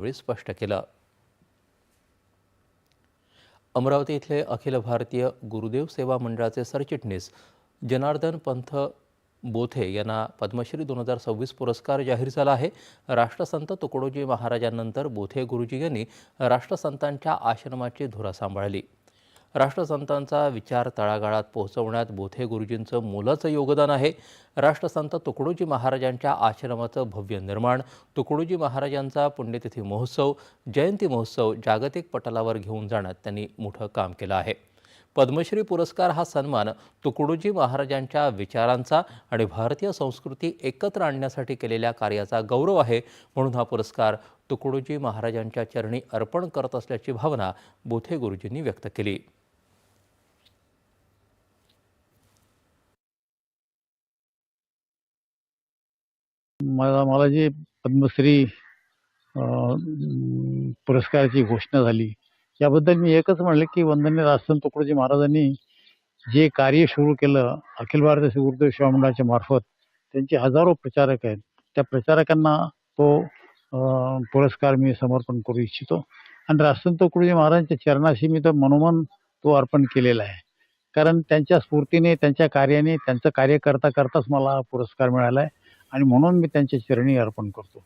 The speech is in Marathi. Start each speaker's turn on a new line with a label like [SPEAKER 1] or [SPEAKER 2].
[SPEAKER 1] यावेळी स्पष्ट केलं। अमरावती इथले अखिल भारतीय गुरुदेव सेवा मंडळाचे सरचिटणीस जनार्दन पंथ बोथे यांना पद्मश्री 2026 पुरस्कार जाहीर झाला आहे। राष्ट्रसंत तुकडोजी महाराजांनंतर बोथे गुरुजी यांनी राष्ट्रसंतांच्या आश्रमाची धुरा सांभाळली। राष्ट्रसंतांचा विचार तळागाळात पोहोचवण्यात बोथे गुरुजींचं मोलाचं योगदान आहे। राष्ट्रसंत तुकडोजी महाराजांच्या आश्रमाचं भव्य निर्माण, तुकडोजी महाराजांचा पुण्यतिथी महोत्सव, जयंती महोत्सव जागतिक पटलावर घेऊन जाण्यात त्यांनी मोठं काम केलं आहे। पद्मश्री पुरस्कार हा सन्मान तुकडोजी महाराजांच्या विचारांचा आणि भारतीय संस्कृती एकत्र आणण्यासाठी केलेल्या कार्याचा गौरव आहे, म्हणून हा पुरस्कार तुकडोजी महाराजांच्या चरणी अर्पण करत असल्याची भावना बोथे गुरुजींनी व्यक्त केली।
[SPEAKER 2] मला जे पद्मश्री पुरस्काराची घोषणा झाली याबद्दल मी एकच म्हणले की वंदनीय राष्ट्रसंत तुकडोजी महाराजांनी जे कार्य सुरू केलं अखिल भारतीय गुरुदेव सेवा मंडळाच्या मार्फत, त्यांचे हजारो प्रचारक आहेत, त्या प्रचारकांना तो पुरस्कार मी समर्पण करू इच्छितो आणि राष्ट्रसंत तुकडोजी महाराजांच्या चरणाशी मी तर मनोमन तो अर्पण केलेला आहे। कारण त्यांच्या स्फूर्तीने, त्यांच्या कार्याने, त्यांचं कार्य करता करताच मला हा पुरस्कार मिळाला आहे आणि म्हणून मी त्यांच्या चरणी अर्पण करतो।